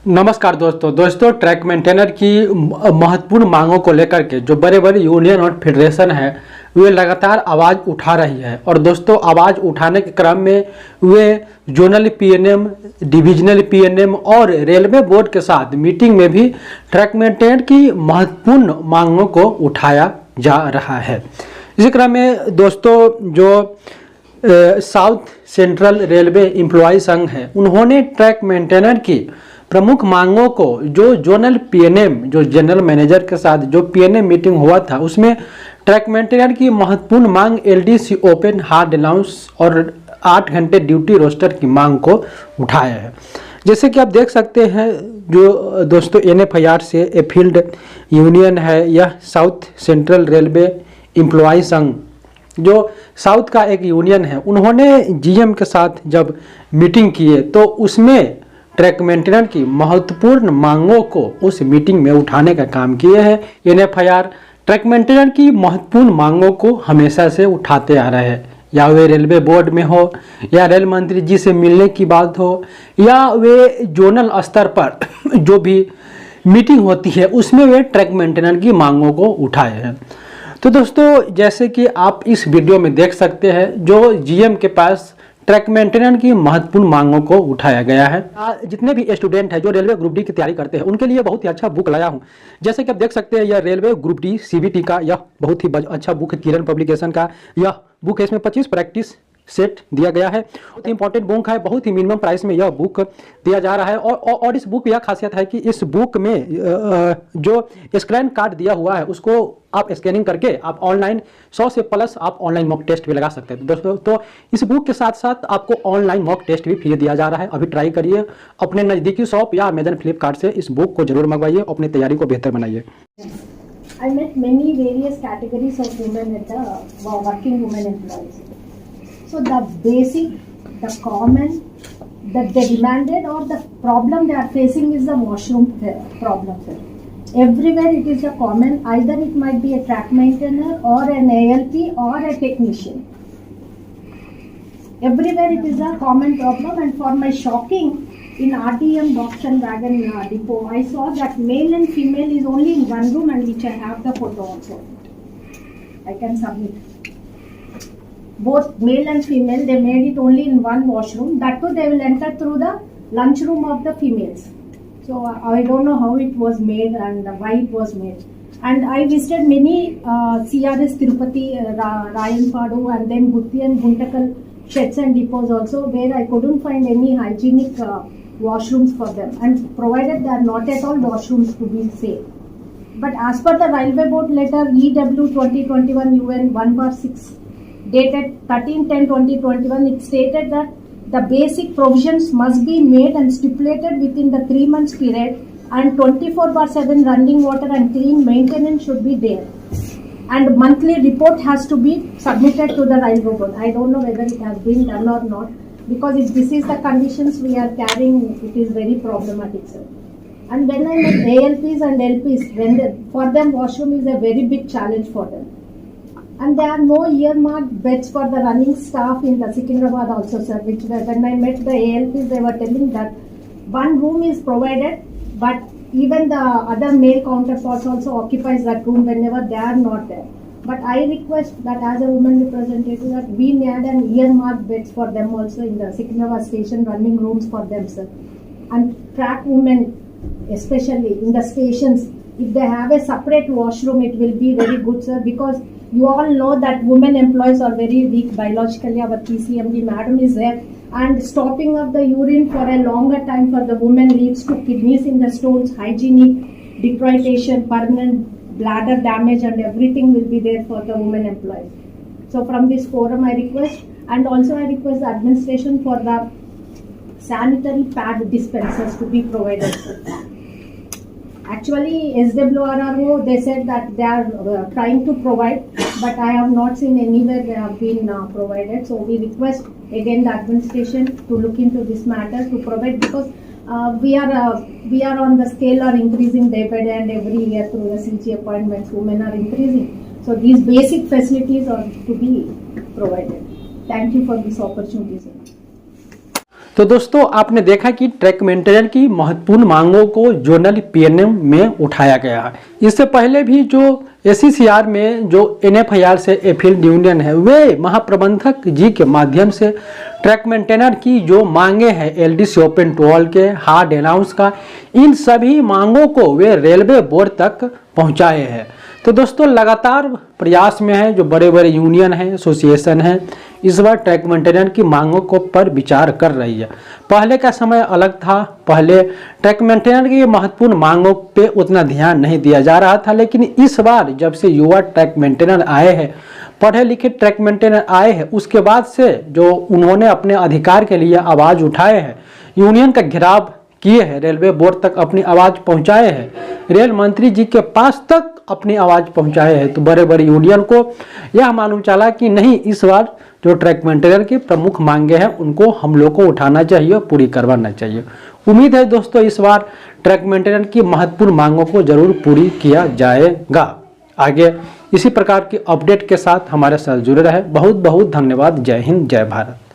नमस्कार दोस्तों track maintainer की महत्वपूर्ण मांगों को लेकर के जो बड़े बड़े यूनियन और फेडरेशन है वे लगातार आवाज़ उठा रही है। और दोस्तों आवाज़ उठाने के क्रम में वे जोनल पीएनएम, डिविजनल पीएनएम और रेलवे बोर्ड के साथ मीटिंग में भी ट्रैक मेंटेनर की महत्वपूर्ण मांगों को उठाया जा रहा है। इसी क्रम में दोस्तों जो साउथ सेंट्रल रेलवे एम्प्लॉय संघ है उन्होंने ट्रैक मेंटेनर की प्रमुख मांगों को जो जोनल पीएनएम, जो जनरल मैनेजर के साथ जो पीएनएम मीटिंग हुआ था उसमें ट्रैक मेंटेनर की महत्वपूर्ण मांग एलडीसी ओपन हार्ड अलाउंस और 8 घंटे ड्यूटी रोस्टर की मांग को उठाया है। जैसे कि आप देख सकते हैं जो दोस्तों एनएफआईआर से ए फील्ड यूनियन है, यह साउथ सेंट्रल रेलवे एम्प्लॉय संघ जो साउथ का एक यूनियन है, उन्होंने जीएम के साथ जब मीटिंग किए तो उसमें ट्रैक मेंटेनर की महत्वपूर्ण मांगों को उस मीटिंग में उठाने का काम किए हैं। एनएफआईआर ट्रैक मेंटेनर की महत्वपूर्ण मांगों को हमेशा से उठाते आ रहे हैं, या वे रेलवे बोर्ड में हो, या रेल मंत्री जी से मिलने की बात हो, या वे जोनल स्तर पर जो भी मीटिंग होती है उसमें वे ट्रैक मेंटेनर की मांगों को उठाए हैं। तो दोस्तों जैसे कि आप इस वीडियो में देख सकते हैं जो जीएम के पास ट्रैक मेंटेनर की महत्वपूर्ण मांगों को उठाया गया है। जितने भी स्टूडेंट हैं जो रेलवे ग्रुप डी की तैयारी करते हैं उनके लिए बहुत ही अच्छा बुक लाया हूं। जैसे कि आप देख सकते हैं यह रेलवे ग्रुप डी सीबीटी का यह बहुत ही अच्छा बुक है, किरण पब्लिकेशन का यह बुक है। इसमें 25 प्रैक्टिस सेट दिया गया है, बहुत ही इंपॉर्टेंट बुक है, बहुत ही मिनिमम प्राइस में यह बुक दिया जा रहा है। और इस बुक की यह खासियत है कि इस बुक में जो स्कैन कार्ड दिया हुआ है उसको आप स्कैनिंग करके आप ऑनलाइन 100 से प्लस आप ऑनलाइन मॉक टेस्ट भी लगा सकते हैं दोस्तों। तो इस बुक के साथ साथ आपको ऑनलाइन मॉक टेस्ट भी फ्री दिया जा रहा है। अभी ट्राई करिए, अपने नज़दीकी शॉप या अमेजन फ्लिपकार्ट से इस बुक को जरूर मंगवाइए, अपनी तैयारी को बेहतर बनाइए। I met many various categories of women at the working women employees. So the basic, the common that they demanded or the problem they are facing is the washroom problem. Everywhere it is a common, either it might be a track maintainer or an ALP or a technician. Everywhere it is a common problem, and for my shocking, in RTM box and wagon depot, I saw that male and female is only in one room, and which I have the photo also. I can submit. Both male and female, they made it only in one washroom. That too, they will enter through the lunchroom of the females. So I don't know how it was made and why it was made. And I visited many CRS Tirupati, Rayanpadu, and then Gutti and Guntakal sheds and depots also, where I couldn't find any hygienic washrooms for them, and provided they are not at all washrooms to be safe. But as per the Railway Board letter EW 2021 UN 1/6 dated 13/10/2021, it stated that the basic provisions must be made and stipulated within the 3 months period, and 24/7 running water and clean maintenance should be there, and monthly report has to be submitted to the Railway Board. I don't know whether it has been done or not, because if this is the conditions we are carrying, it is very problematic, sir. And when I met ALPs and LPs, for them washroom is a very big challenge for them. And there are no earmarked beds for the running staff in the Secunderabad also, sir, which when I met the ALPs, they were telling that one room is provided, but even the other male counterparts also occupies that room whenever they are not there. But I request that as a woman representative that we need an earmarked beds for them also in the Secunderabad station, running rooms for them, sir. And track women, especially in the stations, if they have a separate washroom, it will be very good, sir, because you all know that women employees are very weak biologically. Our PCMD madam is there, and stopping of the urine for a longer time for the woman leads to kidneys in the stones, hygienic deterioration, permanent bladder damage, and everything will be there for the women employees. So from this forum I request, and also I request the administration for the sanitary pad dispensers to be provided. Actually, SWRRO, they said that they are trying to provide, but I have not seen anywhere they have been provided. So we request again the administration to look into this matter to provide, because we are on the scale are increasing day by day, and every year through the CG appointments, women are increasing. So these basic facilities are to be provided. Thank you for this opportunity, sir. तो दोस्तों आपने देखा कि track maintainer की महत्वपूर्ण मांगों को zonal PNM में उठाया गया है। इससे पहले भी जो एसीसीआर में जो एनएफआईआर से एफील्ड यूनियन है, वे महाप्रबंधक जी के माध्यम से ट्रैक मेंटेनर की जो मांगे हैं एलडीसी ओपन टोल के, हार्ड अनाउंस का, इन सभी मांगों को वे रेलवे बोर्ड तक पहुंचाए हैं। तो दोस्तों लगातार प्रयास में है, जो बड़े बड़े यूनियन हैं, एसोसिएशन हैं, इस बार ट्रैक मेंटेनर की मांगों को पर विचार कर रही है। पहले का समय अलग था, पहले ट्रैक मेंटेनर की महत्वपूर्ण मांगों पे उतना ध्यान नहीं दिया जा रहा था, लेकिन इस बार जब से युवा ट्रैक मेंटेनर आए हैं, पढ़े लिखे ट्रैक मेंटेनर आए हैं, उसके बाद से जो उन्होंने अपने अधिकार के लिए आवाज़ उठाए हैं, यूनियन का घेराव किए हैं, रेलवे बोर्ड तक अपनी आवाज़ पहुंचाए हैं, रेल मंत्री जी के पास तक अपनी आवाज़ पहुंचाए हैं, तो बड़े बड़े यूनियन को यह मालूम चला कि नहीं, इस बार जो ट्रैक मेंटेनर की प्रमुख मांगे हैं उनको हम लोग को उठाना चाहिए, पूरी करवाना चाहिए। उम्मीद है दोस्तों इस बार ट्रैक मेंटेनर की महत्वपूर्ण मांगों को जरूर पूरी किया जाएगा। आगे इसी प्रकार की अपडेट के साथ हमारे साथ जुड़े रहे। बहुत बहुत धन्यवाद। जय हिंद, जय भारत।